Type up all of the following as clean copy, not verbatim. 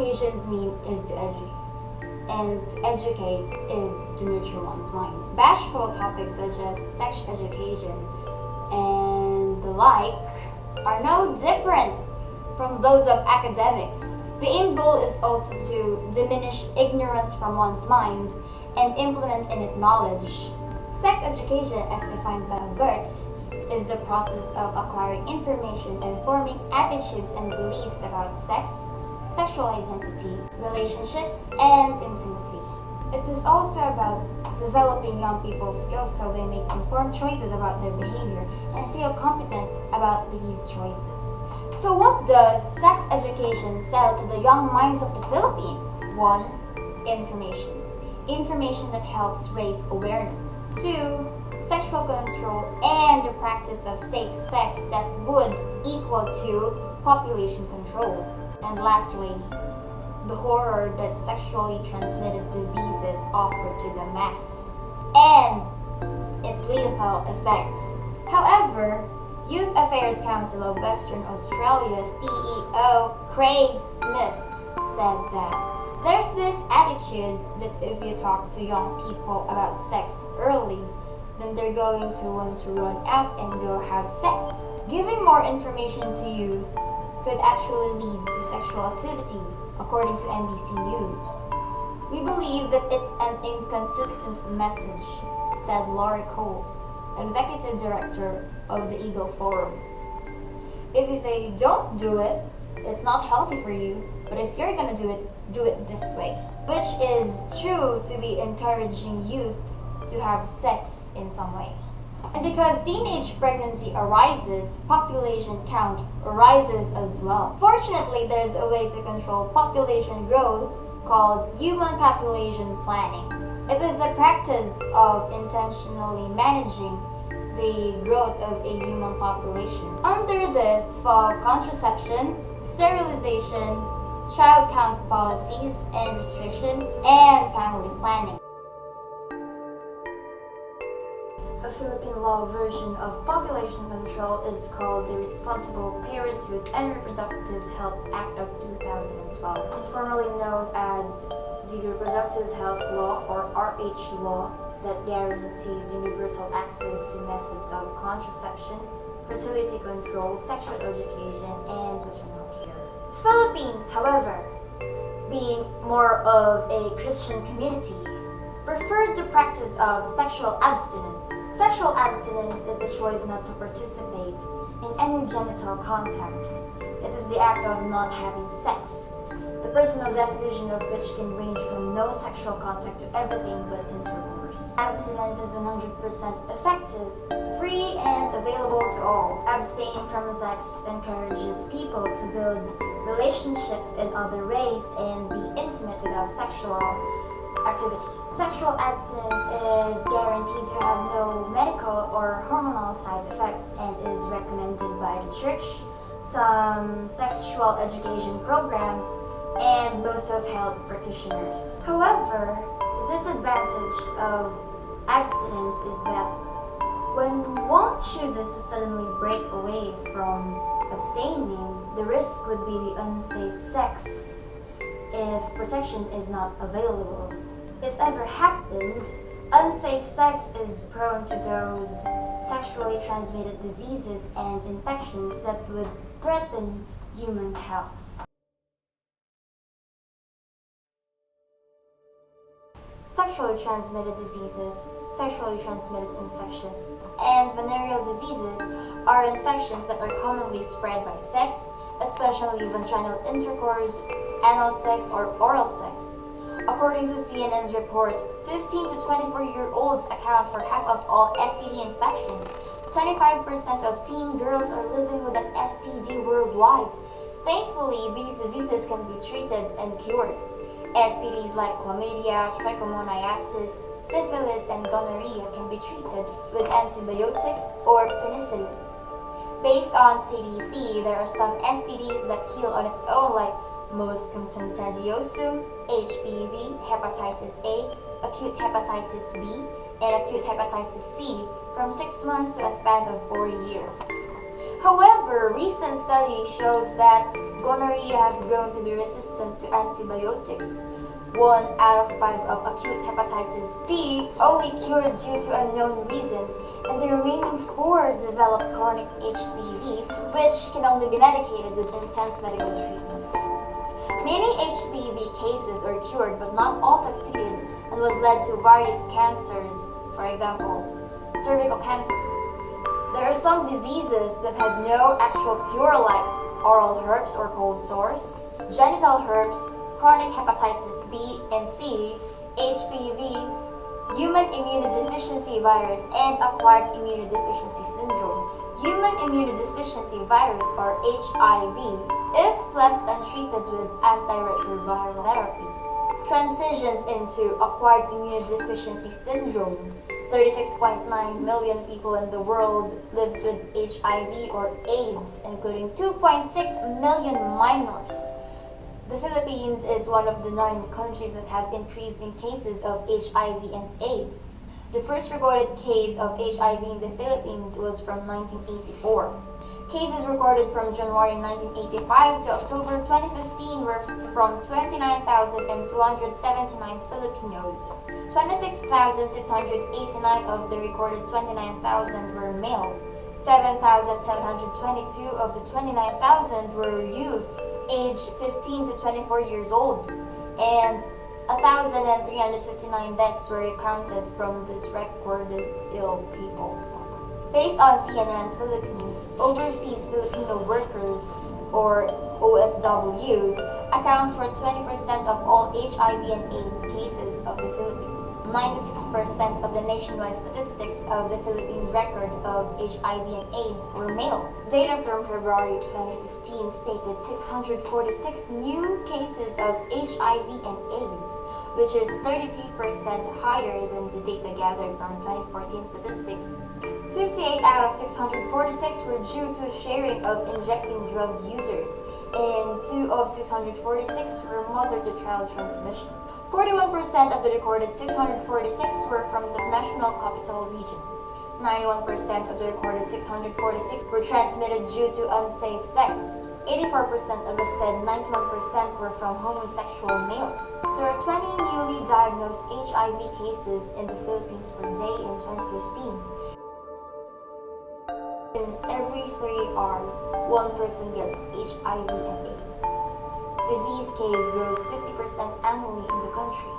education's mean is to educate, and to educate is to nurture one's mind. Bashful topics such as sex education and the like are no different from those of academics. The aim goal is also to diminish ignorance from one's mind and implement in it knowledge. Sex education, as defined by Bert, is the process of acquiring information and forming attitudes and beliefs about sex, sexual identity, relationships, and intimacy. It is also about developing young people's skills so they make informed choices about their behavior and feel competent about these choices. So what does sex education sell to the young minds of the Philippines? 1. Information. Information that helps raise awareness. 2. Sexual control and the practice of safe sex that would equal to population control. And lastly, the horror that sexually transmitted diseases offer to the mass and its lethal effects. However, Youth Affairs Council of Western Australia CEO Craig Smith said that there's this attitude that if you talk to young people about sex early, then they're going to want to run out and go have sex. Giving more information to youth could actually lead to sexual activity, according to NBC News. We believe that it's an inconsistent message, said Laurie Cole, Executive Director of the Eagle Forum. If you say don't do it, it's not healthy for you, but if you're gonna do it this way. Which is true to be encouraging youth to have sex in some way. And because teenage pregnancy arises, population count arises as well. Fortunately, there's a way to control population growth called human population planning. It is the practice of intentionally managing the growth of a human population. Under this fall contraception, sterilization, child count policies and restriction, and family planning. A Philippine law version of population control is called the Responsible Parenthood and Reproductive Health Act of 2012, informally known as the Reproductive Health Law or RH Law, that guarantees universal access to methods of contraception, fertility control, sexual education, and maternal care. Philippines, however, being more of a Christian community, preferred the practice of sexual abstinence. Sexual abstinence is a choice not to participate in any genital contact. It is the act of not having sex, the personal definition of which can range from no sexual contact to everything but intercourse. Abstinence is 100% effective, free, and available to all. Abstaining from sex encourages people to build relationships in other ways and be intimate without sexual activity. Sexual abstinence is guaranteed to have no medical or hormonal side effects and is recommended by the church, some sexual education programs, and most of health practitioners. However, the disadvantage of abstinence is that when one chooses to suddenly break away from abstaining, the risk would be the unsafe sex if protection is not available. If ever happened, unsafe sex is prone to those sexually transmitted diseases and infections that would threaten human health. Sexually transmitted diseases, sexually transmitted infections, and venereal diseases are infections that are commonly spread by sex, especially vaginal intercourse, anal sex, or oral sex. According to CNN's report, 15 to 24-year-olds account for half of all STD infections. 25% of teen girls are living with an STD worldwide. Thankfully, these diseases can be treated and cured. STDs like chlamydia, trichomoniasis, syphilis, and gonorrhea can be treated with antibiotics or penicillin. Based on CDC, there are some STDs that heal on its own, like most contagiosum, HPV, hepatitis A, acute hepatitis B, and acute hepatitis C from 6 months to a span of 4 years. However, recent study shows that gonorrhea has grown to be resistant to antibiotics. 1 out of 5 of acute hepatitis C only cured due to unknown reasons, and the remaining 4 develop chronic HCV, which can only be medicated with intense medical treatment. Many HPV cases are cured, but not all succeeded and was led to various cancers, for example, cervical cancer. There are some diseases that has no actual cure like oral herpes or cold sores, genital herpes, chronic hepatitis B and C, HPV, human immunodeficiency virus, and acquired immunodeficiency syndrome. Human immunodeficiency virus, or HIV, if left untreated with antiretroviral therapy, transitions into acquired immunodeficiency syndrome. 36.9 million people in the world lives with HIV or AIDS, including 2.6 million minors. The Philippines is one of the 9 countries that have increasing cases of HIV and AIDS. The first recorded case of HIV in the Philippines was from 1984. Cases recorded from January 1985 to October 2015 were from 29,279 Filipinos. 26,689 of the recorded 29,000 were male. 7,722 of the 29,000 were youth, aged 15 to 24 years old, and 1,359 deaths were recounted from this recorded ill people. Based on CNN Philippines, overseas Filipino workers, or OFWs, account for 20% of all HIV and AIDS cases of the Philippines. 96% of the nationwide statistics of the Philippines record of HIV and AIDS were male. Data from February 2015 stated 646 new cases of HIV and AIDS, which is 33% higher than the data gathered from 2014 statistics. 58 out of 646 were due to sharing of injecting drug users, and 2 of 646 were mother-to-child transmission. 41% of the recorded 646 were from the National Capital Region. 91% of the recorded 646 were transmitted due to unsafe sex. 84% of the said 91% were from homosexual males. There are 20 newly diagnosed HIV cases in the Philippines per day in 2015. In every 3 hours, 1 person gets HIV and AIDS. Disease case grows 50% annually in the country.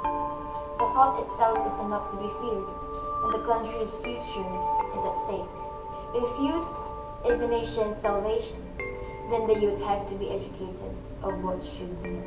The thought itself is enough to be feared, and the country's future is at stake. If youth is a nation's salvation, then the youth has to be educated of what should be.